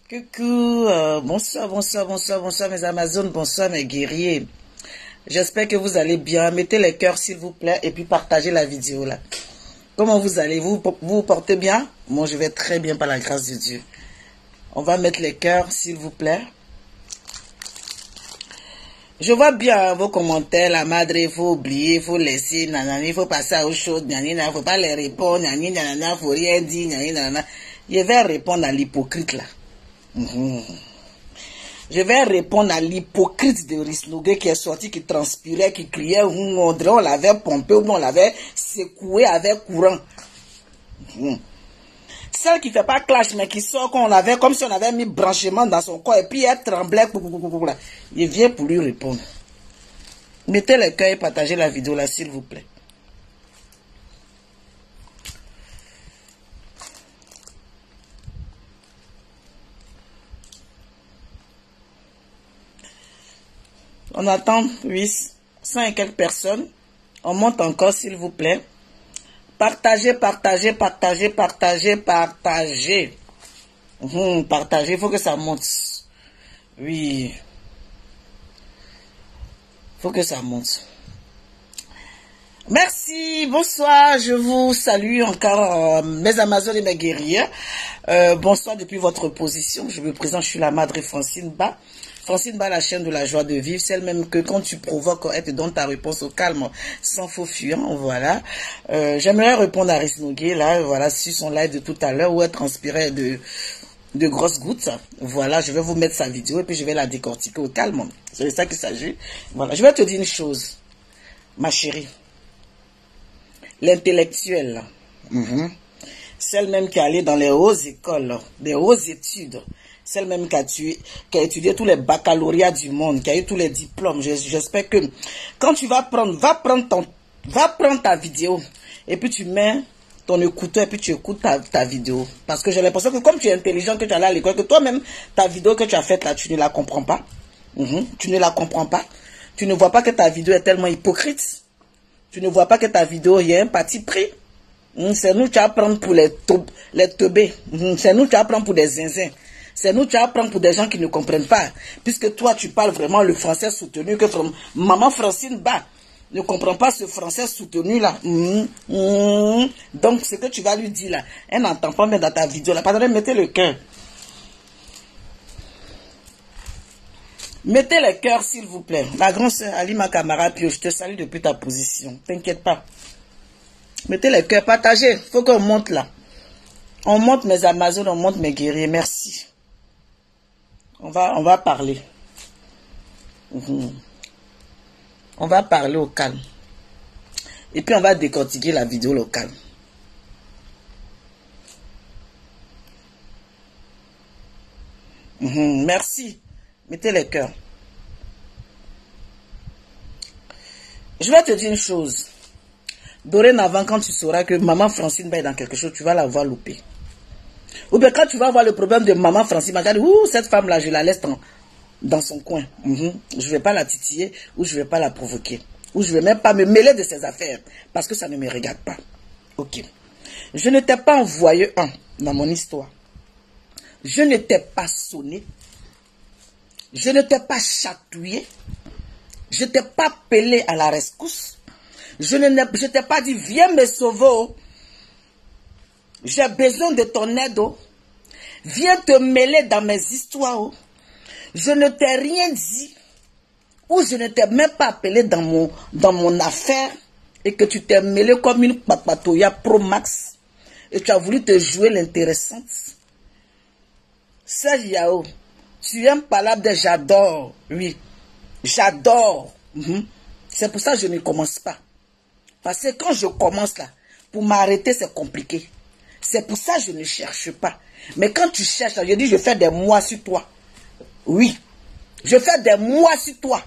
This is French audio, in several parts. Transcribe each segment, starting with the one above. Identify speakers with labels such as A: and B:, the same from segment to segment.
A: Coucou, bonsoir, bonsoir, bonsoir, bonsoir mes Amazones, bonsoir mes guerriers. J'espère que vous allez bien. Mettez les cœurs s'il vous plaît et puis partagez la vidéo là. Comment vous allez? Vous vous portez bien? Moi je vais très bien par la grâce de Dieu. On va mettre les cœurs s'il vous plaît. Je vois bien vos commentaires, la madre, il faut oublier, il faut laisser, nanani, il faut passer à autre chose, nanana, il ne faut pas les répondre, nanani, nanana, il faut rien dire, nanani, nanana. Je vais répondre à l'hypocrite là. Je vais répondre à l'hypocrite de Risnogué qui est sorti, qui transpirait, qui criait, on l'avait pompé, on l'avait secoué avec courant. Celle qui ne fait pas clash, mais qui sort qu'on l'avait, comme si on avait mis branchement dans son corps, et puis elle tremblait. Il vient pour lui répondre. Mettez le cœur et partagez la vidéo là, s'il vous plaît. On attend 100 et quelques personnes. On monte encore, s'il vous plaît. Partagez, partagez, partagez, partagez, partagez. Partagez, il faut que ça monte. Oui. Il faut que ça monte. Merci, bonsoir, je vous salue encore, mes Amazones et mes guerriers. Bonsoir depuis votre position. Je me présente, je suis la madre Francine Ba. Francine Ba, la chaîne de la joie de vivre, celle même que quand tu provoques, elle te donne ta réponse au calme, sans faux fuyant, voilà. J'aimerais répondre à Risnogué, là, voilà, sur son live de tout à l'heure, où elle transpirait de grosses gouttes. Voilà, je vais vous mettre sa vidéo et puis je vais la décortiquer au calme. C'est de ça qu'il s'agit. Voilà, je vais te dire une chose, ma chérie. L'intellectuelle, celle même qui est allée dans les hautes écoles, des hautes études, celle même qui a étudié tous les baccalauréats du monde, qui a eu tous les diplômes. J'espère que quand tu vas prendre, va prendre ta vidéo et puis tu mets ton écouteur et puis tu écoutes ta vidéo. Parce que j'ai l'impression que comme tu es intelligent, que tu es allé à l'école, que toi-même, ta vidéo que tu as faite là, tu ne la comprends pas. Tu ne la comprends pas. Tu ne vois pas que ta vidéo est tellement hypocrite. Tu ne vois pas que ta vidéo, il y a un parti pris. C'est nous qui apprendre pour les teubés. C'est nous qui apprendre pour des zinzins. C'est nous qui apprendre pour des gens qui ne comprennent pas. Puisque toi, tu parles vraiment le français soutenu que maman Francine Ba ne comprend pas ce français soutenu là. Donc, ce que tu vas lui dire là, elle n'entend pas même dans ta vidéo là. Pardonnez, mettez le cœur. Mettez les cœurs, s'il vous plaît. La grande sœur Ali, ma camarade Pio, je te salue depuis ta position. T'inquiète pas. Mettez les cœurs, partagez. Il faut qu'on monte là. On monte mes Amazones, on monte mes guerriers. Merci. On va parler. On va parler au calme. Et puis on va décortiquer la vidéo au calme. Merci. Mettez les cœurs. Je vais te dire une chose. Dorénavant, quand tu sauras que maman Francine va être dans quelque chose, tu vas la voir louper. Ou bien quand tu vas voir le problème de maman Francine, tu vas dire, ouh, cette femme-là, je la laisse dans son coin. Je ne vais pas la titiller ou je ne vais pas la provoquer. Ou je ne vais même pas me mêler de ses affaires parce que ça ne me regarde pas. Ok. Je ne t'ai pas envoyé dans mon histoire. Je ne t'ai pas sonné. Je ne t'ai pas chatouillé. Je ne t'ai pas appelé à la rescousse. Je ne t'ai pas dit, viens me sauver. J'ai besoin de ton aide. Viens te mêler dans mes histoires. Je ne t'ai rien dit. Ou je ne t'ai même pas appelé dans mon affaire. Et que tu t'es mêlé comme une papatoya pro max. Et tu as voulu te jouer l'intéressante. Serge Yao, tu aimes parler de j'adore. Oui, j'adore. C'est pour ça que je ne commence pas. Parce que quand je commence là, pour m'arrêter, c'est compliqué. C'est pour ça que je ne cherche pas. Mais quand tu cherches, je dis, je fais des mois sur toi. Oui, je fais des mois sur toi.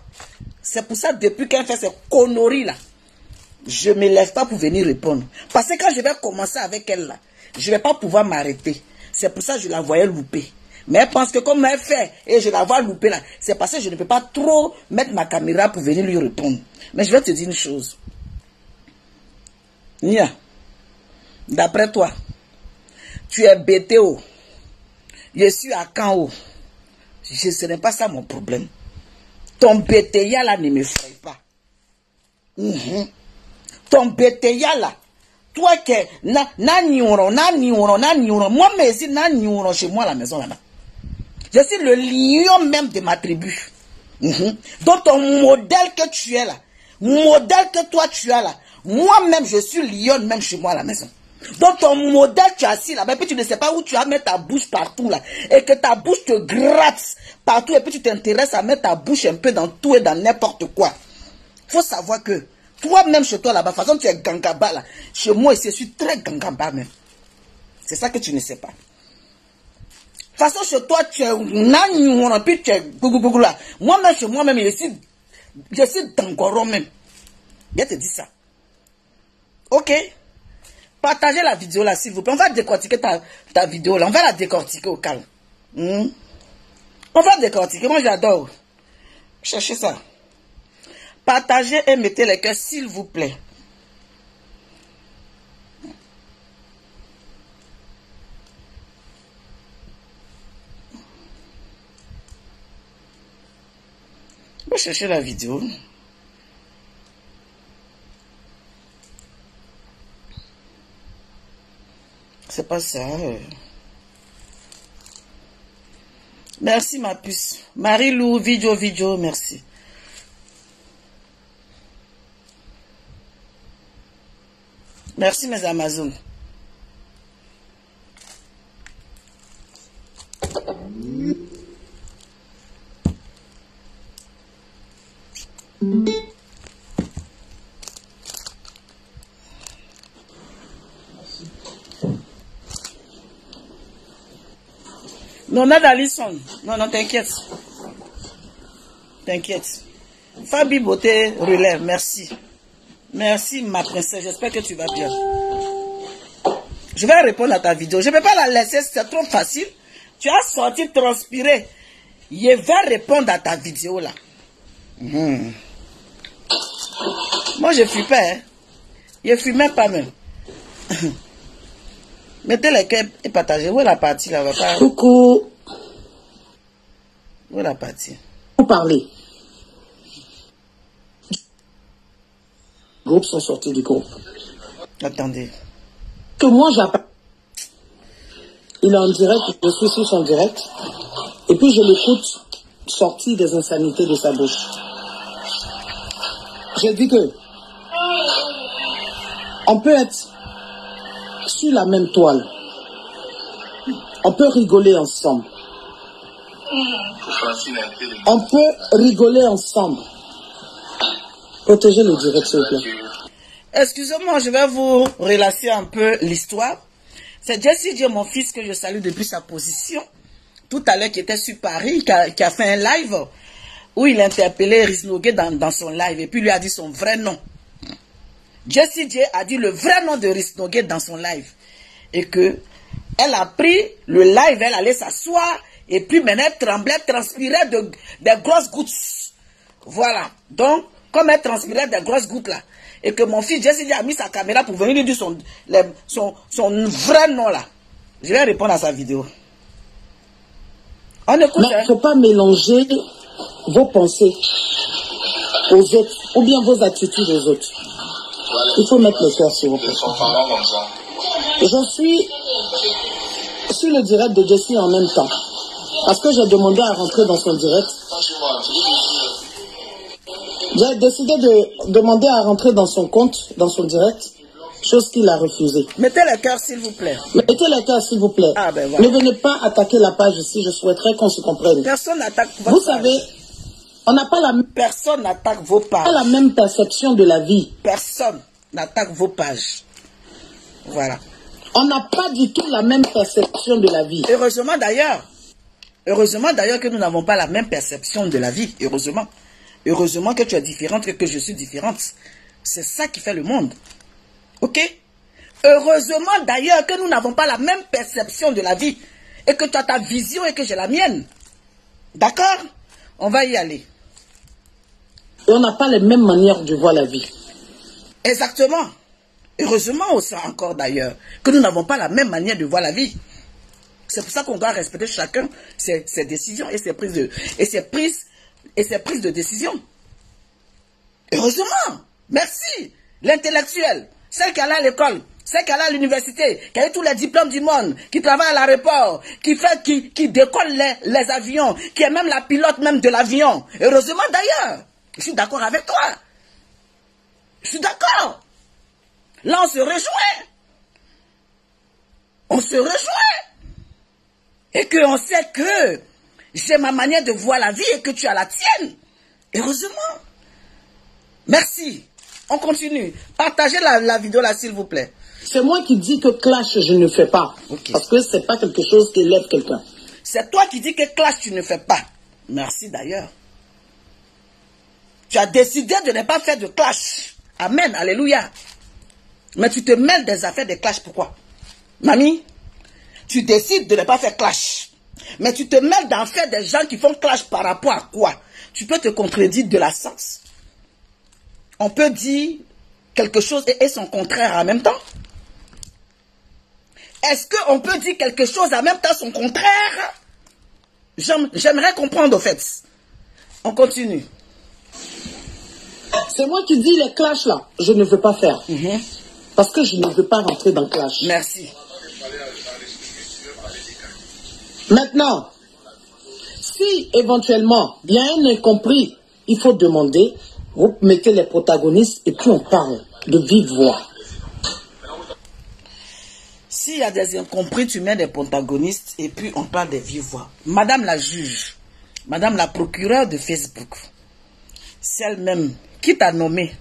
A: C'est pour ça, depuis qu'elle fait ces conneries là, je ne me lève pas pour venir répondre. Parce que quand je vais commencer avec elle là, je ne vais pas pouvoir m'arrêter. C'est pour ça que je la voyais louper. Mais elle pense que comme elle fait, et je la vois louper là, c'est parce que je ne peux pas trop mettre ma caméra pour venir lui répondre. Mais je vais te dire une chose. Nia, d'après toi, tu es BTO. Je suis à Kanho. Ce n'est pas ça mon problème. Ton bétéya là ne me fraye pas. Ton bétéya là. Toi que moi mais ici chez moi à la maison là-bas. Je suis le lion même de ma tribu. Donc ton modèle que tu es là, modèle que toi tu as là, moi-même je suis lion même chez moi à la maison. Donc ton modèle tu as assis là-bas, et puis tu ne sais pas où tu vas mettre ta bouche partout là, et que ta bouche te gratte partout, et puis tu t'intéresses à mettre ta bouche un peu dans tout et dans n'importe quoi. Faut savoir que toi-même chez toi là-bas, de toute façon tu es gangaba là, chez moi ici je suis très gangaba même. C'est ça que tu ne sais pas. De toute façon chez toi tu es puis tu es là. Moi-même chez moi-même je suis d'Angoro même. Je te dis ça. Ok? Partagez la vidéo là s'il vous plaît. On va décortiquer ta vidéo là. On va la décortiquer au calme. On va décortiquer. Moi j'adore. Cherchez ça. Partagez et mettez les cœurs s'il vous plaît. On va chercher la vidéo. C'est pas ça. Merci ma puce. Marie-Lou, vidéo, merci. Merci mes Amazones. Non, Nadalison. Non, t'inquiète. T'inquiète. Fabi Beauté relève, merci. Merci ma princesse, j'espère que tu vas bien. Je vais répondre à ta vidéo. Je ne peux pas la laisser, c'est trop facile. Tu as sorti transpirer. Je vais répondre à ta vidéo là. Moi je ne fuis pas. Hein. Je ne fuis même pas même. Mettez les cœurs et partagez. Où est la partie là?
B: Coucou.
A: Où est la partie?
B: Vous parlez. Les groupes sont sortis du groupe.
A: Attendez.
B: Que moi j'appelle. Il est en direct, je suis sur son direct. Et puis je l'écoute sortir des insanités de sa bouche. J'ai dit que on peut être sur la même toile. On peut rigoler ensemble. On peut rigoler ensemble. Protégez le direct, s'il vous plaît.
A: Excusez-moi, je vais vous relater un peu l'histoire. C'est Jessie J, mon fils, que je salue depuis sa position. Tout à l'heure, qui était sur Paris, qui a fait un live où il interpellait Risnogué dans son live. Et puis, lui a dit son vrai nom. Jessie J a dit le vrai nom de Risnogué dans son live. Et que elle a pris le live, elle allait s'asseoir. Et puis, maintenant, elle tremblait, transpirait des grosses gouttes. Voilà. Donc, comme elle transpirait des grosses gouttes là, et que mon fils Jessie a mis sa caméra pour venir lui dire son vrai nom là. Je vais répondre à sa vidéo. On écoute.
B: Mais il ne faut pas mélanger vos pensées aux autres, ou bien vos attitudes aux autres. Il faut mettre le cœur sur vos pensées. Je suis sur le direct de Jessie en même temps. Parce que j'ai demandé à rentrer dans son direct. J'ai décidé de demander à rentrer dans son compte, dans son direct, chose qu'il a refusée.
A: Mettez le cœur s'il vous plaît.
B: Mettez le cœur s'il vous plaît.
A: Ah, ben voilà.
B: Ne venez pas attaquer la page ici, je souhaiterais qu'on se comprenne.
A: Personne n'attaque votre
B: Vous savez, on n'a pas
A: personne n'attaque vos pages.
B: la même perception de la vie.
A: Personne n'attaque vos pages. Voilà.
B: On n'a pas du tout la même perception de la vie.
A: Heureusement d'ailleurs que nous n'avons pas la même perception de la vie. Heureusement. Heureusement que tu es différente, que je suis différente. C'est ça qui fait le monde. Ok? Heureusement d'ailleurs que nous n'avons pas la même perception de la vie. Et que tu as ta vision et que j'ai la mienne. D'accord? On va y aller.
B: Et on n'a pas les mêmes manières de voir la vie.
A: Exactement. Heureusement aussi encore d'ailleurs que nous n'avons pas la même manière de voir la vie. C'est pour ça qu'on doit respecter chacun ses décisions et ses prises de décision. Heureusement, merci. L'intellectuel, celle qui est allée à l'école, celle qui est allée à l'université, qui a eu tous les diplômes du monde, qui travaille à l'aéroport, qui décolle les avions, qui est même la pilote même de l'avion. Heureusement d'ailleurs. Je suis d'accord avec toi. Je suis d'accord. Là, on se rejoint. On se rejoint. Et qu'on sait que j'ai ma manière de voir la vie et que tu as la tienne. Heureusement. Merci. On continue. Partagez la vidéo là, s'il vous plaît.
B: C'est moi qui dis que clash, je ne fais pas. Okay. Parce que ce n'est pas quelque chose qui élève quelqu'un.
A: C'est toi qui dis que clash, tu ne fais pas. Merci d'ailleurs. Tu as décidé de ne pas faire de clash. Amen. Alléluia. Mais tu te mêles des affaires de clash. Pourquoi? Mamie, tu décides de ne pas faire clash. Mais tu te mêles d'en faire des gens qui font clash par rapport à quoi? Tu peux te contredire de la sens. On peut dire quelque chose et son contraire en même temps. Est-ce qu'on peut dire quelque chose en même temps son contraire? J'aimerais comprendre au fait. On continue.
B: C'est moi qui dis les clashs là, je ne veux pas faire. Parce que je ne veux pas rentrer dans le clash.
A: Merci.
B: Maintenant, si éventuellement il y a un incompris, il faut demander, vous mettez les protagonistes et puis on parle de vive voix.
A: S'il y a des incompris, tu mets des protagonistes et puis on parle de vive voix. Madame la juge, madame la procureure de Facebook, celle-même qui t'a nommé,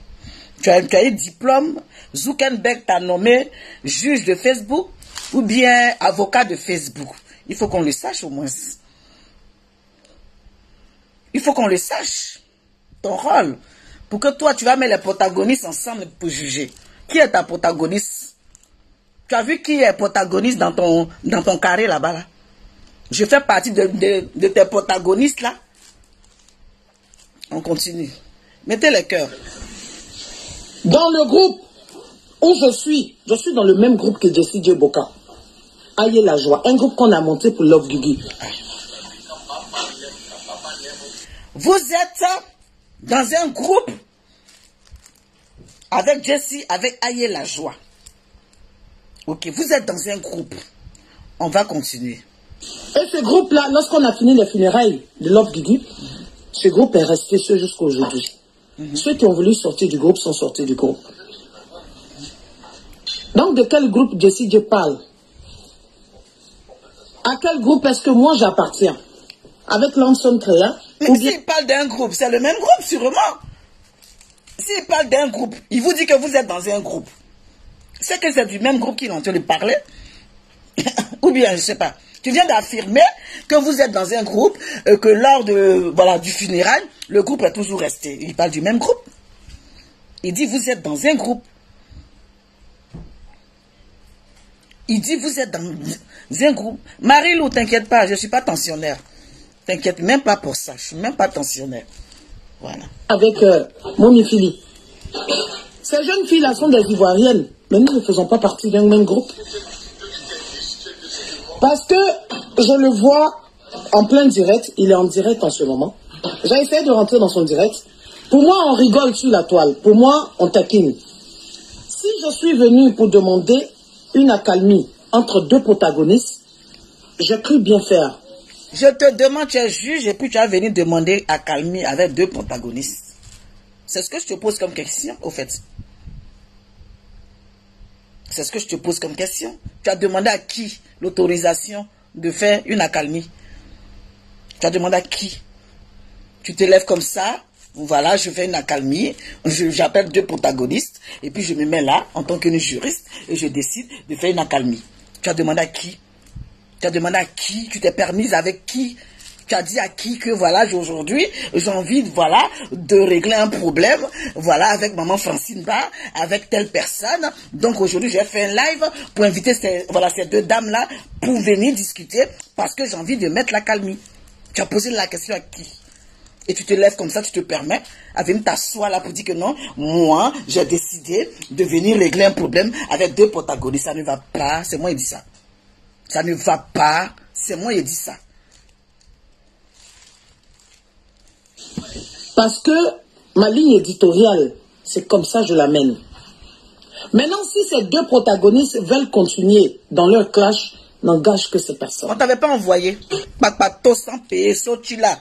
A: tu as eu diplôme, Zuckerberg t'a nommé juge de Facebook ou bien avocat de Facebook. Il faut qu'on le sache au moins. Il faut qu'on le sache. Ton rôle. Pour que toi, tu vas mettre les protagonistes ensemble pour juger. Qui est ta protagoniste? Tu as vu qui est protagoniste dans ton carré là-bas là? Je fais partie de tes protagonistes là. On continue. Mettez les cœurs.
B: Dans le groupe où je suis dans le même groupe que Jessie Djeboka. Ayez la joie. Un groupe qu'on a monté pour Love Guigui.
A: Vous êtes dans un groupe avec Jessie, avec Ayez la joie. Ok, vous êtes dans un groupe. On va continuer.
B: Et ce groupe-là, lorsqu'on a fini les funérailles de Love Guigui, ce groupe est resté jusqu'à aujourd'hui. Ceux qui ont voulu sortir du groupe sont sortis du groupe. Donc, de quel groupe Jessie Dieu parle? À quel groupe est-ce que moi j'appartiens? Avec Lanson Créa?
A: Mais s'il parle d'un groupe, c'est le même groupe, sûrement. S'il parle d'un groupe, il vous dit que vous êtes dans un groupe. C'est que c'est du même groupe qu'il est en train de parler. Ou bien, je ne sais pas. Tu viens d'affirmer que vous êtes dans un groupe, que lors du funérail, le groupe est toujours resté. Il parle du même groupe. Il dit vous êtes dans un groupe. Il dit vous êtes dans un groupe. Marie-Lou, t'inquiète pas, je ne suis pas tensionnaire. T'inquiète même pas pour ça, je ne suis même pas tensionnaire. Voilà.
B: Avec Moni Philippe. Ces jeunes filles-là sont des Ivoiriennes, mais nous ne faisons pas partie d'un même groupe. Parce que je le vois en plein direct, il est en direct en ce moment. J'ai essayé de rentrer dans son direct. Pour moi, on rigole sur la toile. Pour moi, on taquine. Si je suis venu pour demander une accalmie entre deux protagonistes, j'ai cru bien faire.
A: Je te demande, tu es juge et puis tu as venu demander accalmie avec deux protagonistes. C'est ce que je te pose comme question, au fait. C'est ce que je te pose comme question. Tu as demandé à qui l'autorisation de faire une accalmie? Tu as demandé à qui? Tu te lèves comme ça, voilà, je fais une accalmie, j'appelle deux protagonistes, et puis je me mets là, en tant qu'une juriste, et je décide de faire une accalmie. Tu as demandé à qui? Tu as demandé à qui? Tu t'es permise avec qui? Tu as dit à qui que voilà, aujourd'hui, j'ai envie voilà, de régler un problème, voilà, avec maman Francine Ba, avec telle personne. Donc aujourd'hui, j'ai fait un live pour inviter ces deux dames-là pour venir discuter parce que j'ai envie de mettre l'accalmie. Tu as posé la question à qui? Et tu te lèves comme ça, tu te permets à venir t'asseoir là pour dire que non, moi, j'ai décidé de venir régler un problème avec deux protagonistes. Ça ne va pas, c'est moi qui dis ça. Ça ne va pas. C'est moi qui ai dit ça.
B: Parce que ma ligne éditoriale, c'est comme ça que je l'amène. Maintenant, si ces deux protagonistes veulent continuer dans leur clash, n'engage que ces personnes.
A: On ne t'avait pas envoyé. Papato sans payer, Sochila.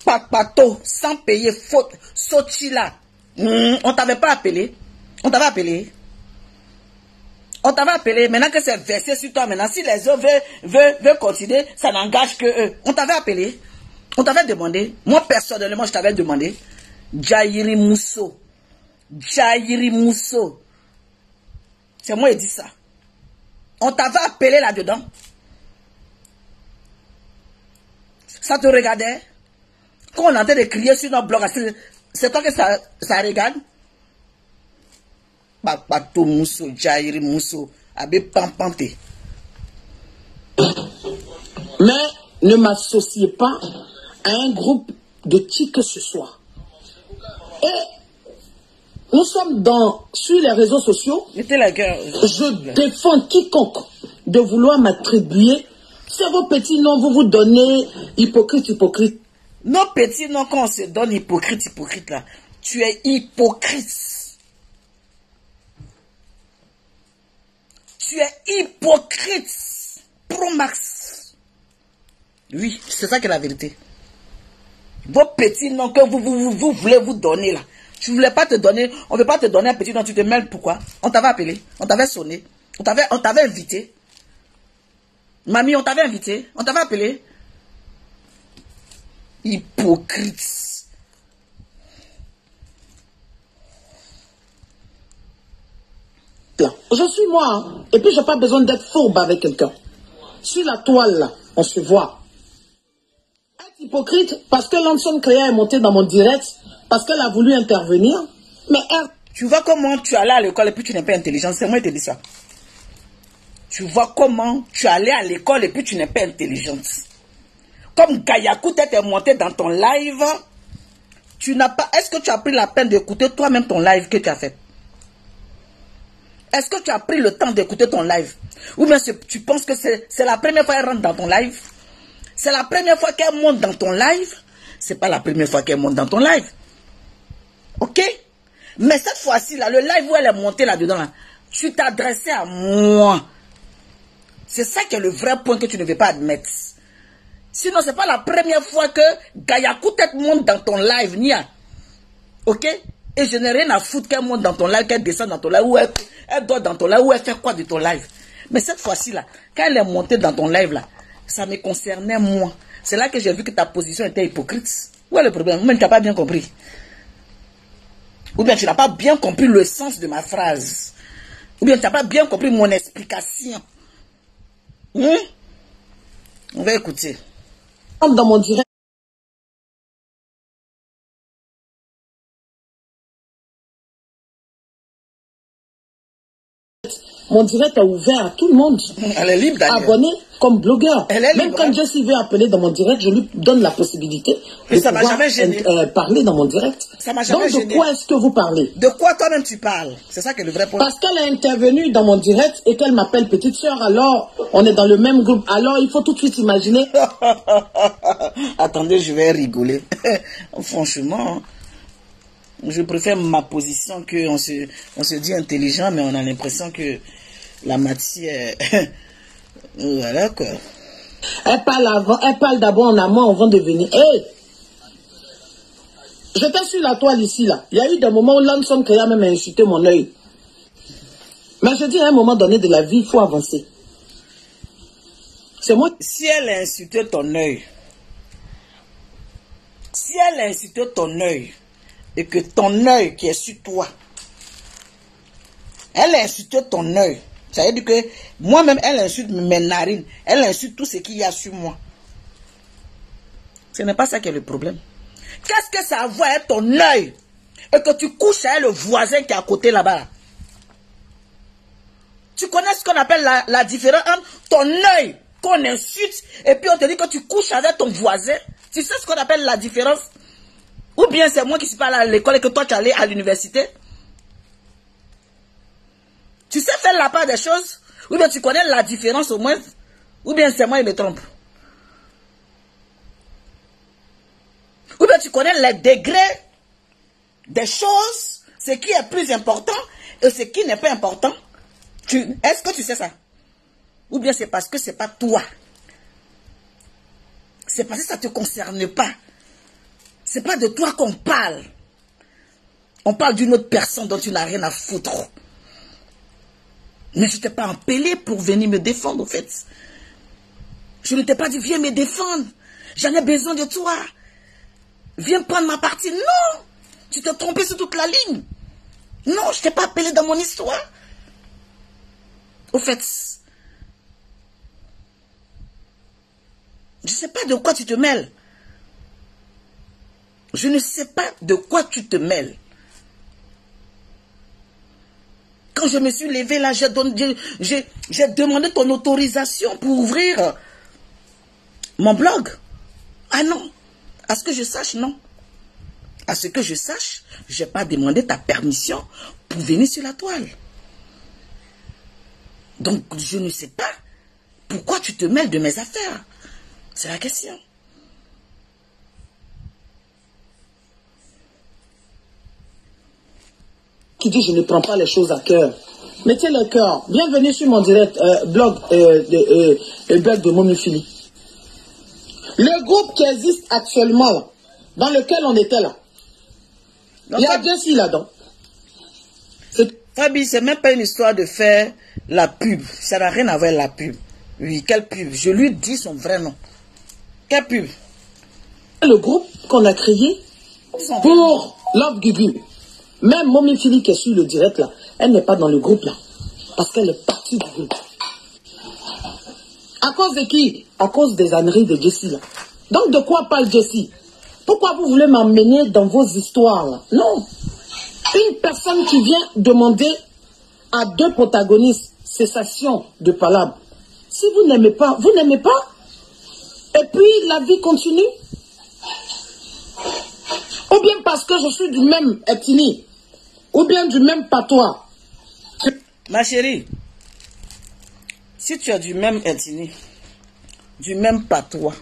A: Papato sans payer, faute, Sochila. On t'avait pas appelé. On t'avait appelé. On t'avait appelé. Maintenant que c'est versé sur toi, maintenant, si les autres veulent continuer, ça n'engage que eux. On t'avait appelé. On t'avait demandé. Moi, personnellement, je t'avais demandé. Jairi Mousso. Jairi Mousso. C'est moi qui ai dit ça. On t'avait appelé là-dedans. Ça te regardait. Quand on entend de crier sur notre blog, c'est toi que ça regarde. Papato Mousso, Jairi Mousso, Abbé Pampante.
B: Mais ne m'associez pas à un groupe de qui que ce soit. Et nous sommes sur les réseaux sociaux. Je défends quiconque de vouloir m'attribuer. C'est vos petits noms, vous donnez hypocrite.
A: Nos petits noms, quand on se donne hypocrite là, tu es hypocrite. Tu es hypocrite. Pro max. Oui, c'est ça qui est la vérité. Vos petits noms que vous voulez vous donner là. Tu ne voulais pas te donner, on ne veut pas te donner un petit nom, tu te mêles pourquoi? On t'avait appelé, on t'avait sonné, on t'avait invité. Mamie, on t'avait invité, on t'avait appelé. Hypocrite.
B: Je suis moi, hein. Et puis j'ai pas besoin d'être fourbe avec quelqu'un. Sur la toile, là, on se voit. Être hypocrite parce que Lanson Créa est monté dans mon direct, parce qu'elle a voulu intervenir. Mais elle...
A: Tu vois comment tu allais à l'école et puis tu n'es pas intelligente. C'est moi qui te dis ça. Tu vois comment tu allais à l'école et puis tu n'es pas intelligente. Comme Gayakou t'es monté dans ton live, tu n'as pas... Est-ce que tu as pris la peine d'écouter toi-même ton live que tu as fait? Est-ce que tu as pris le temps d'écouter ton live? Ou bien tu penses que c'est la première fois qu'elle rentre dans ton live? C'est la première fois qu'elle monte dans ton live? C'est pas la première fois qu'elle monte dans ton live. Ok? Mais cette fois-ci, là, le live où elle est montée là-dedans, là, tu t'adressais à moi. C'est ça qui est le vrai point que tu ne veux pas admettre. Sinon, c'est pas la première fois que Gayakou tête monte dans ton live, Nia. Ok? Et je n'ai rien à foutre qu'elle monte dans ton live, qu'elle descend dans ton live, ou elle dort dans ton live, ou elle fait quoi de ton live. Mais cette fois-ci, là, quand elle est montée dans ton live, là, ça me concernait moi. C'est là que j'ai vu que ta position était hypocrite. Où est le problème? Même tu n'as pas bien compris. Ou bien tu n'as pas bien compris le sens de ma phrase. Ou bien tu n'as pas bien compris mon explication. On va écouter.
B: Dans mon direct. Mon direct est ouvert à tout le monde.
A: Elle est libre d'ailleurs.
B: Abonné comme blogueur.
A: Elle est libre.
B: Même quand Jessie veut appeler dans mon direct, je lui donne la possibilité de
A: ça m'a jamais gêné.
B: Parler dans mon direct.
A: Ça m'a jamais gêné.
B: Donc de quoi est-ce que vous parlez?
A: De quoi toi-même tu parles? C'est ça qui est le vrai point.
B: Parce qu'elle est intervenue dans mon direct et qu'elle m'appelle petite soeur, alors on est dans le même groupe. Alors il faut tout de suite imaginer.
A: Attendez, je vais rigoler. Franchement, je préfère ma position que on se dit intelligent, mais on a l'impression que la matière... Voilà quoi.
B: Elle parle d'abord en amont avant de venir. Hey! J'étais sur la toile ici, là. Il y a eu des moments où Lanson Créa même a insulté mon œil. Mais je dis à un moment donné de la vie, il faut avancer. C'est moi.
A: Si elle a insulté ton œil, et que ton œil qui est sur toi, elle a insulté ton œil, ça veut dire que moi-même, elle insulte mes narines, elle insulte tout ce qu'il y a sur moi. Ce n'est pas ça qui est le problème. Qu'est-ce que ça a à voir avec ton œil et que tu couches avec le voisin qui est à côté là-bas? Tu connais ce qu'on appelle la différence entre ton œil qu'on insulte et puis on te dit que tu couches avec ton voisin? Tu sais ce qu'on appelle la différence? Ou bien c'est moi qui suis pas allé à l'école et que toi tu es allé à l'université? Tu sais faire la part des choses? Ou bien tu connais la différence au moins? Ou bien c'est moi, il me trompe. Ou bien tu connais les degrés des choses, ce qui est plus important et ce qui n'est pas important. Est-ce que tu sais ça? Ou bien c'est parce que c'est pas toi. C'est parce que ça ne te concerne pas. C'est pas de toi qu'on parle. On parle d'une autre personne dont tu n'as rien à foutre. Mais je ne t'ai pas appelé pour venir me défendre, en fait. Je ne t'ai pas dit, viens me défendre. J'en ai besoin de toi. Viens prendre ma partie. Non! Tu t'es trompé sur toute la ligne. Non, je ne t'ai pas appelé dans mon histoire. Au fait, je ne sais pas de quoi tu te mêles. Je ne sais pas de quoi tu te mêles. Quand je me suis levée là, j'ai demandé ton autorisation pour ouvrir mon blog. Ah non. À ce que je sache, non. À ce que je sache, je n'ai pas demandé ta permission pour venir sur la toile. Donc, je ne sais pas pourquoi tu te mêles de mes affaires. C'est la question.
B: Qui dit je ne prends pas les choses à cœur. Mettez le cœur. Bienvenue sur mon direct blog de Momifili. Le groupe qui existe actuellement, là, dans lequel on était là, il y a deux filles là-dedans.
A: Fabi, c'est même pas une histoire de faire la pub. Ça n'a rien à voir avec la pub. Oui, quelle pub? Je lui dis son vrai nom. Quelle pub?
B: Le groupe qu'on a créé pour Love Gugu. Même Momifili qui est sur le direct là, elle n'est pas dans le groupe là. Parce qu'elle est partie du groupe. À cause de qui? À cause des âneries de Jessie là. Donc de quoi parle Jessie? Pourquoi vous voulez m'emmener dans vos histoires là? Non. Une personne qui vient demander à deux protagonistes cessation de palabres. Si vous n'aimez pas, vous n'aimez pas. Et puis la vie continue. Ou bien parce que je suis du même ethnie. Ou bien du même patois.
A: Ma chérie, si tu as du même ethnie, du même patois,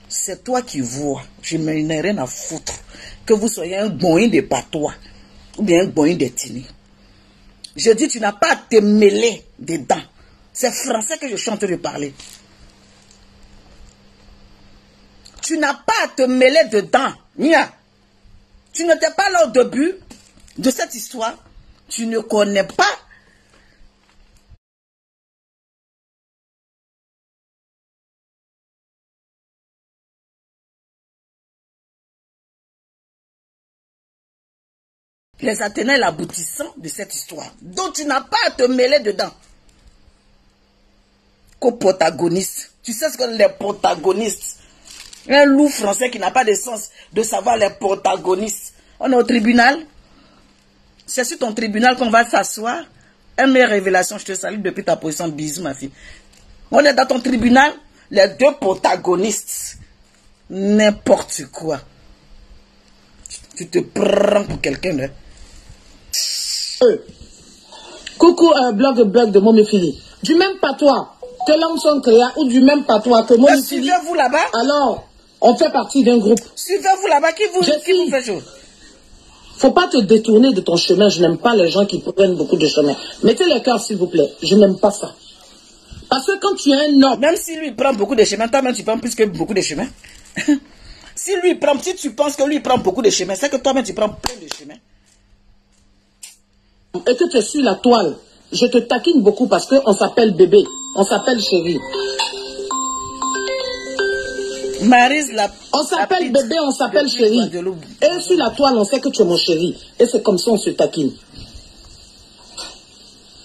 A: c'est toi qui vois. Je n'ai rien à foutre. Que vous soyez un goïn de patois ou bien un goïn d'ethnie. Je dis, tu n'as pas à te mêler dedans. C'est français que je suis en train de parler. Tu n'as pas à te mêler dedans. Nia. Tu n'étais pas là au début de cette histoire. Tu ne connais pas. Les attenants et l'aboutissant de cette histoire. Donc tu n'as pas à te mêler dedans. Co-protagoniste. Tu sais ce que les protagonistes. Un loup français qui n'a pas de sens de savoir les protagonistes. On est au tribunal. C'est sur ton tribunal qu'on va s'asseoir. Une meilleure révélation, je te salue depuis ta position. Bisous, ma fille. On est dans ton tribunal. Les deux protagonistes. N'importe quoi. Tu te prends pour quelqu'un, hein?
B: Coucou, blog de Momifili. Du même patois que Lamson Créa ou du même patois que Momifili.
A: Suivez-vous là-bas?
B: Alors, on fait partie d'un groupe.
A: Suivez-vous là-bas, qui vous fait chaud?
B: Faut pas te détourner de ton chemin. Je n'aime pas les gens qui prennent beaucoup de chemin. Mettez le cœur, s'il vous plaît. Je n'aime pas ça. Parce que quand tu es un homme...
A: Même si lui prend beaucoup de chemins, toi-même tu prends plus que beaucoup de chemins. Si tu penses que lui prend beaucoup de chemins, c'est que toi-même tu prends plein de chemins.
B: Et que tu es sur la toile, je te taquine beaucoup parce qu'on s'appelle bébé, on s'appelle chérie.
A: Maryse,
B: on s'appelle bébé, on s'appelle chérie. Et sur la toile, on sait que tu es mon chéri. Et c'est comme ça on se taquine.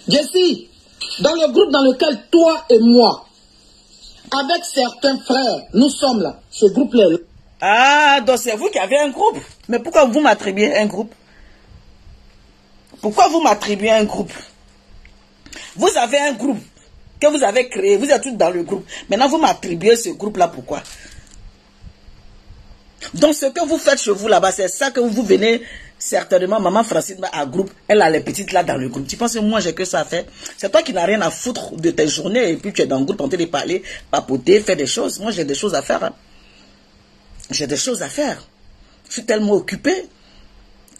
B: Jessie, dans le groupe dans lequel toi et moi, avec certains frères, nous sommes là, ce groupe-là.
A: Ah, donc c'est vous qui avez un groupe. Mais pourquoi vous m'attribuez un groupe? Pourquoi vous m'attribuez un groupe? Vous avez un groupe que vous avez créé, vous êtes tous dans le groupe. Maintenant, vous m'attribuez ce groupe-là, pourquoi? Donc, ce que vous faites chez vous là-bas, c'est ça que vous venez Certainement, maman Francine a un groupe, elle a les petites là dans le groupe. Tu penses que moi j'ai que ça à faire? C'est toi qui n'as rien à foutre de tes journées et puis tu es dans le groupe en train de parler, papoter, faire des choses. Moi j'ai des choses à faire. Hein. J'ai des choses à faire. Je suis tellement occupé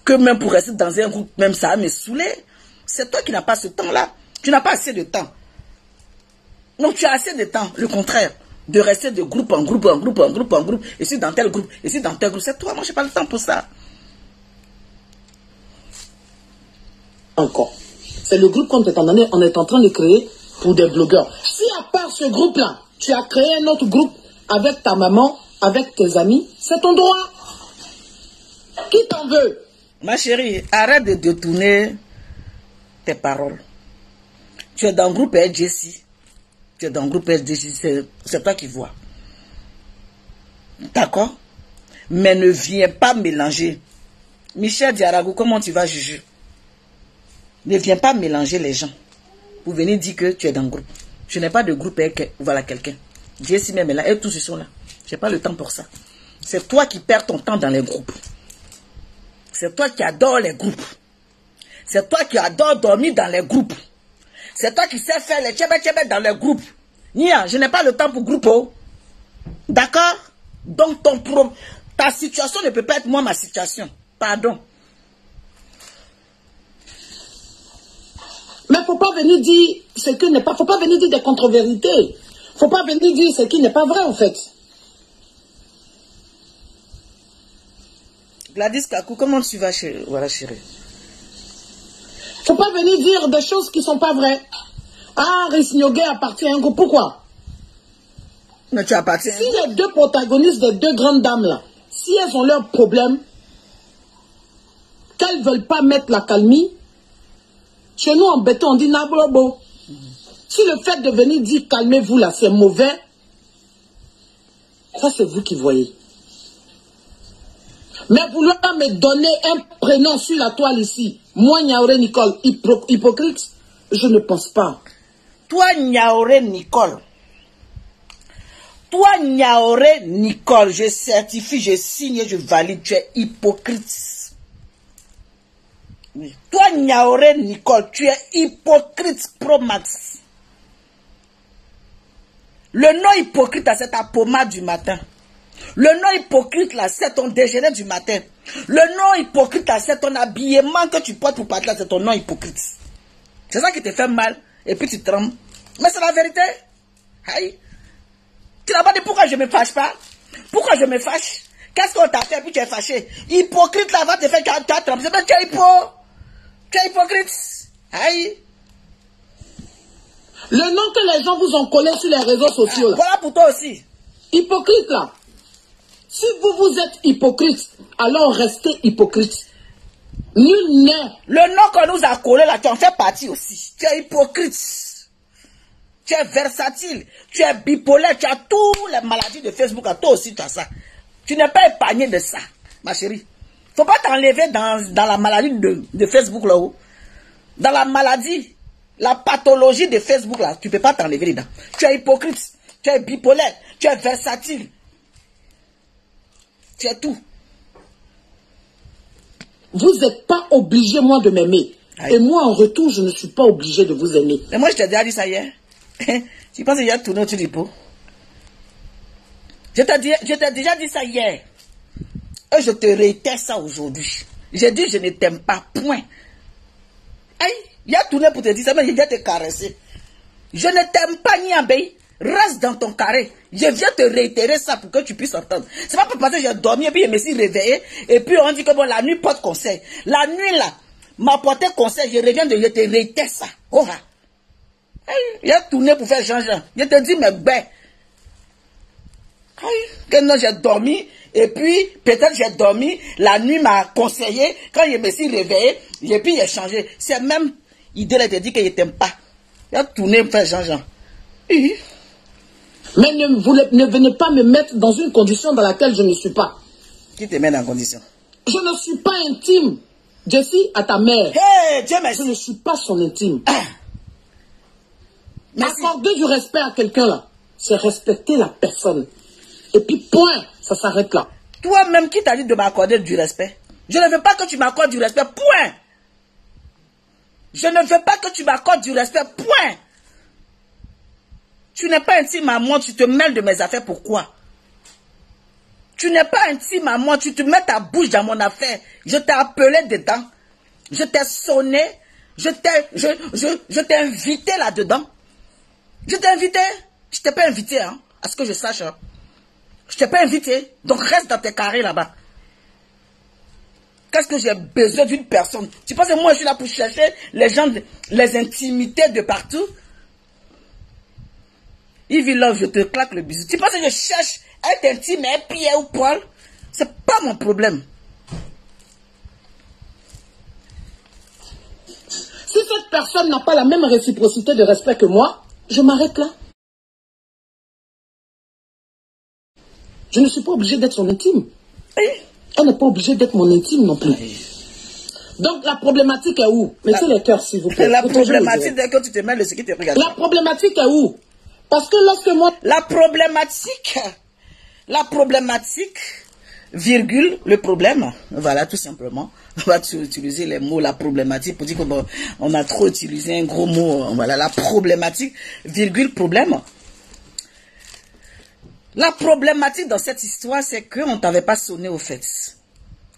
A: que même pour rester dans un groupe, même ça va me saouler. C'est toi qui n'as pas ce temps-là. Tu n'as pas assez de temps. Donc tu as assez de temps, le contraire. De rester de groupe en groupe, en groupe, en groupe, en groupe. Et si dans tel groupe, et si dans tel groupe. C'est toi, moi j'ai pas le temps pour ça.
B: Encore. C'est le groupe qu'on est en train de créer pour des blogueurs. Si à part ce groupe-là, tu as créé un autre groupe avec ta maman, avec tes amis, c'est ton droit. Qui t'en veut?
A: Ma chérie, arrête de détourner tes paroles. Tu es dans le groupe LGC. Tu es dans le groupe LGC, c'est toi qui vois. D'accord? Mais ne viens pas mélanger. Michel Diarago, comment tu vas juger? Ne viens pas mélanger les gens pour venir dire que tu es dans le groupe. Je n'ai pas de groupe avec voilà quelqu'un. Jessie même est là, et tous ils sont là. Je n'ai pas le temps pour ça. C'est toi qui perds ton temps dans les groupes. C'est toi qui adores les groupes. C'est toi qui adores dormir dans les groupes. C'est toi qui sais faire les tchébé dans les groupes. Nia, je n'ai pas le temps pour groupe. Oh. D'accord? Donc ta situation ne peut pas être moi ma situation. Pardon.
B: Mais faut pas venir dire ce qui n'est pas. Faut pas venir dire des contre-vérités. Faut pas venir dire ce qui n'est pas vrai en fait.
A: Gladys Kakou, comment tu vas chérie? Voilà chérie.
B: Faut pas venir dire des choses qui sont pas vraies. Ah, Risniogué appartient à un groupe. Pourquoi?
A: Mais tu appartiens.
B: Si les deux protagonistes des deux grandes dames là, si elles ont leurs problèmes, qu'elles veulent pas mettre la calmie, chez nous en béton on dit nabrobo. Si le fait de venir dire calmez-vous là c'est mauvais, ça c'est vous qui voyez. Mais vouloir me donner un prénom sur la toile ici, moi Niaoré Nicole, hypocrite, je ne pense pas.
A: Toi Niaoré Nicole, je certifie, je signe, je valide, tu es hypocrite. Oui. Toi Niaoré Nicole, tu es hypocrite pro max. Le nom hypocrite là, c'est ta pommade du matin. Le nom hypocrite là, c'est ton déjeuner du matin. Le nom hypocrite là, c'est ton habillement que tu portes pour partir là, c'est ton nom hypocrite. C'est ça qui te fait mal. Et puis tu trembles. Mais c'est la vérité. Aïe. Tu n'as pas dit pourquoi je ne me fâche pas. Pourquoi je me fâche? Qu'est-ce qu'on t'a fait puis tu es fâché? Hypocrite là va te faire tu as tremblé. Tu es Tu es hypocrite. Aïe.
B: Le nom que les gens vous ont collé sur les réseaux sociaux là.
A: Voilà pour toi aussi.
B: Hypocrite là. Si vous êtes hypocrite, alors restez hypocrite. Nul n'est.
A: Le nom qu'on nous a collé là, tu en fais partie aussi. Tu es hypocrite. Tu es versatile. Tu es bipolaire. Tu as toutes les maladies de Facebook. Toi aussi, tu as ça. Tu n'es pas épargné de ça, ma chérie. Faut pas t'enlever dans la maladie de Facebook là-haut. Dans la maladie, la pathologie de Facebook là, tu peux pas t'enlever dedans. Tu es hypocrite. Tu es bipolaire. Tu es versatile. Tu es tout.
B: Vous n'êtes pas obligé, moi, de m'aimer. Et moi, en retour, je ne suis pas obligé de vous aimer.
A: Mais moi, je t'ai déjà dit ça hier. Tu penses que j'ai tourné autour du pot? Je t'ai déjà dit ça hier. Et je te réitère ça aujourd'hui. J'ai dit, je ne t'aime pas, point. Aïe, il a tourné pour te dire ça, mais je viens te caresser. Je ne t'aime pas, Niambé. Reste dans ton carré. Je viens te réitérer ça pour que tu puisses entendre. C'est pas parce que j'ai dormi et puis je me suis réveillé. Et puis on dit que bon, la nuit porte conseil. La nuit là, m'a porté conseil. Je reviens de te réitérer ça. Oh, il a tourné pour faire Jean-Jean. Je te dis, mais ben. Que non, j'ai dormi. Et puis, peut-être j'ai dormi. La nuit m'a conseillé. Quand je me suis réveillé, et puis j'ai changé. C'est même idée là, te dit que je t'aime pas. Il a tourné pour faire Jean-Jean.
B: Mais ne venez pas me mettre dans une condition dans laquelle je ne suis pas.
A: Qui te met dans la condition?
B: Je ne suis pas intime. Jessie, à ta mère.
A: Hey, Dieu merci.
B: Je ne suis pas son intime.
A: Merci.
B: Accorder du respect à quelqu'un là, c'est respecter la personne. Et puis point, ça s'arrête là.
A: Toi-même, qui t'a dit de m'accorder du respect? Je ne veux pas que tu m'accordes du respect, point. Je ne veux pas que tu m'accordes du respect, point. Tu n'es pas intime à moi, tu te mêles de mes affaires, pourquoi? Tu n'es pas intime à moi, tu te mets ta bouche dans mon affaire. Je t'ai appelé dedans. Je t'ai sonné. Je t'ai invité là-dedans. Je t'ai invité. Je t'ai pas invité, hein, à ce que je sache. Hein. Je t'ai pas invité. Donc reste dans tes carrés là-bas. Qu'est-ce que j'ai besoin d'une personne? Tu penses que moi je suis là pour chercher les gens, les intimités de partout? Ivy Love, je te claque le bisou. Tu penses que je cherche à être intime, un pied ou poil? C'est pas mon problème.
B: Si cette personne n'a pas la même réciprocité de respect que moi, je m'arrête là. Je ne suis pas obligée d'être son intime. Elle n'est pas obligée d'être mon intime non plus. Donc la problématique est où? Mettez les cœurs s'il vous plaît.
A: La problématique, dès que tu te mets le ce qui te regarde.
B: La problématique est où? Parce que lorsque moi...
A: La problématique, virgule, le problème. Voilà, tout simplement. On va utiliser les mots, la problématique, pour dire qu'on a trop utilisé un gros mot. Voilà, la problématique, virgule, problème. La problématique dans cette histoire, c'est qu'on ne t'avait pas sonné au fait.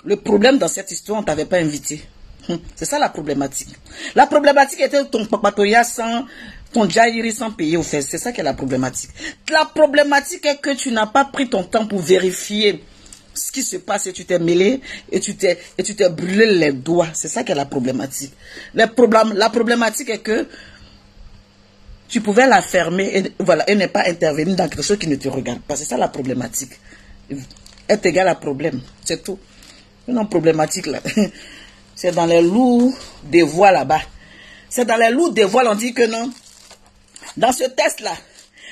A: Le problème dans cette histoire, on ne t'avait pas invité. C'est ça la problématique. La problématique était ton papatoya sans... ton jaïri sans payer au fait. C'est ça qui est la problématique. La problématique est que tu n'as pas pris ton temps pour vérifier ce qui se passe et tu t'es mêlé et tu t'es brûlé les doigts. C'est ça qui est la problématique. La problématique est que tu pouvais la fermer et, voilà, et ne pas intervenir dans quelque chose qui ne te regarde pas. C'est ça la problématique. Est égal à problème. C'est tout. Non, problématique là. C'est dans les loups des voix là-bas. C'est dans les loups des voiles, on dit que non. Dans ce test-là,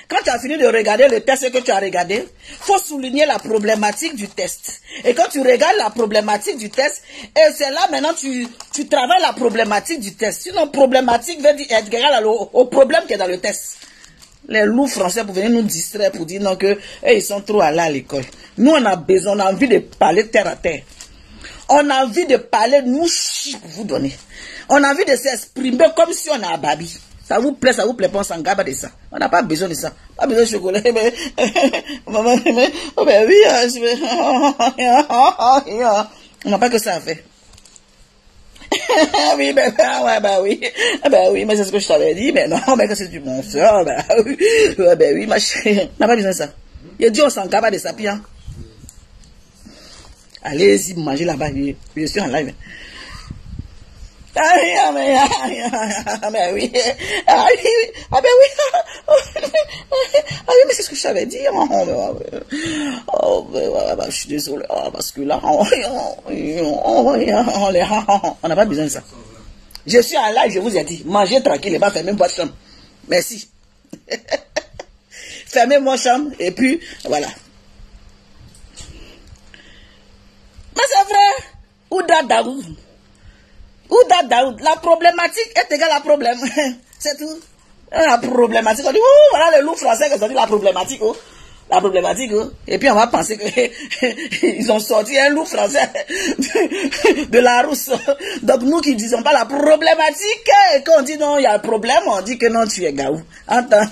A: quand tu as fini de regarder le test que tu as regardé, il faut souligner la problématique du test. Et quand tu regardes la problématique du test, et c'est là maintenant tu travailles la problématique du test. Sinon, problématique veut dire être égal au problème qui est dans le test. Les loups français pour venir nous distraire, pour dire non que ils sont trop allés à l'école. Nous, on a besoin, on a envie de parler terre à terre. On a envie de parler, nous, pour vous donner. On a envie de s'exprimer comme si on a un babi. Ça vous plaît, pas, on s'en garde de ça. On n'a pas besoin de ça. Pas besoin de chocolat. Mais oui, on n'a pas que ça à faire. Oui, oui, mais c'est ce que je t'avais dit, mais non, mais que c'est du bon sort, oui, ma chérie. On n'a pas besoin de ça. Il a dit, on s'en garde de ça, bien. Allez-y, mangez là-bas, je suis en live. Mais oui, mais c'est ce que je t'avais dit. Je suis désolé, parce que là, on n'a pas besoin de ça. Je suis en live, je vous ai dit, mangez tranquille et pas fermez votre chambre. Merci. Fermez votre chambre et puis, voilà. Mais c'est vrai, Ouda Daoud. Ouda Daoud, la problématique est égale à problème. C'est tout. La problématique, on dit, voilà le loup français qui ont dit la problématique. La problématique. Et puis on va penser qu'ils ont sorti un loup français de la rousse. Donc nous qui ne disons pas la problématique, et quand on dit non, il y a un problème, on dit que non, tu es gaou. Attends.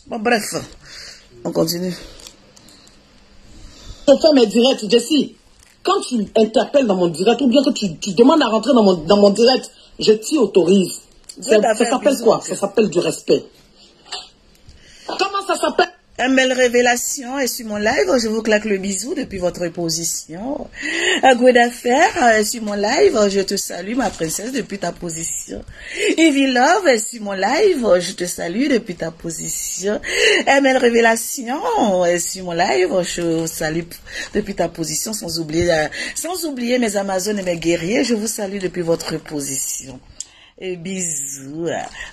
A: Bon, bref, on continue.
B: Je fais mes directs, Jessie. Quand tu interpelles dans mon direct, ou bien que tu demandes à rentrer dans mon direct, je t'y autorise. Ça s'appelle quoi? Ça s'appelle du respect. Comment ça s'appelle?
A: ML Révélation est sur mon live. Je vous claque le bisou depuis votre position. Agoué d'affaires est sur mon live. Je te salue, ma princesse, depuis ta position. Ivy Love est sur mon live. Je te salue depuis ta position. ML Révélation est sur mon live. Je vous salue depuis ta position. Sans oublier mes Amazones et mes guerriers. Je vous salue depuis votre position. Et bisous.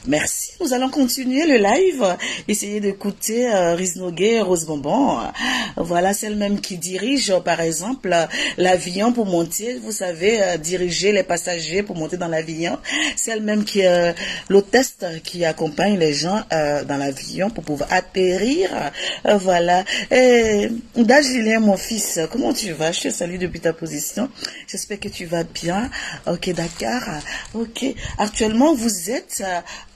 A: Merci. Nous allons continuer le live. Essayez d'écouter Riz Nogué, Rose Bonbon. Voilà, c'est elle-même qui dirige, par exemple, l'avion pour monter. Vous savez, diriger les passagers pour monter dans l'avion. C'est elle-même qui est l'hôtesse qui accompagne les gens dans l'avion pour pouvoir atterrir. Voilà. Et Julien, mon fils, comment tu vas? Je te salue depuis ta position. J'espère que tu vas bien. Ok, d'accord. Ok. Actuellement, vous êtes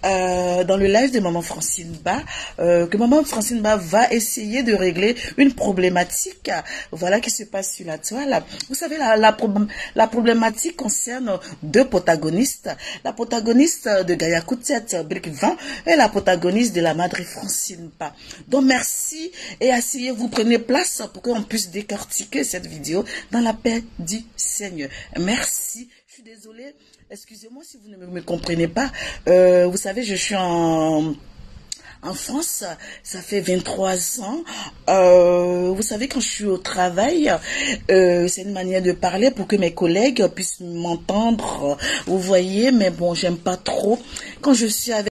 A: dans le live de Maman Francine Ba, que Maman Francine Ba va essayer de régler une problématique, voilà, qui se passe sur la toile. Vous savez, la problématique concerne deux protagonistes, la protagoniste de Gaïa Koutet, Brick 20, et la protagoniste de la Madre Francine Ba. Donc, merci, et asseyez-vous, prenez place pour qu'on puisse décortiquer cette vidéo dans la paix du Seigneur. Merci. Je suis désolée, excusez-moi si vous ne me comprenez pas. Vous savez, je suis en France, ça fait 23 ans. Vous savez, quand je suis au travail, c'est une manière de parler pour que mes collègues puissent m'entendre. Vous voyez, mais bon, j'aime pas trop. Quand je suis avec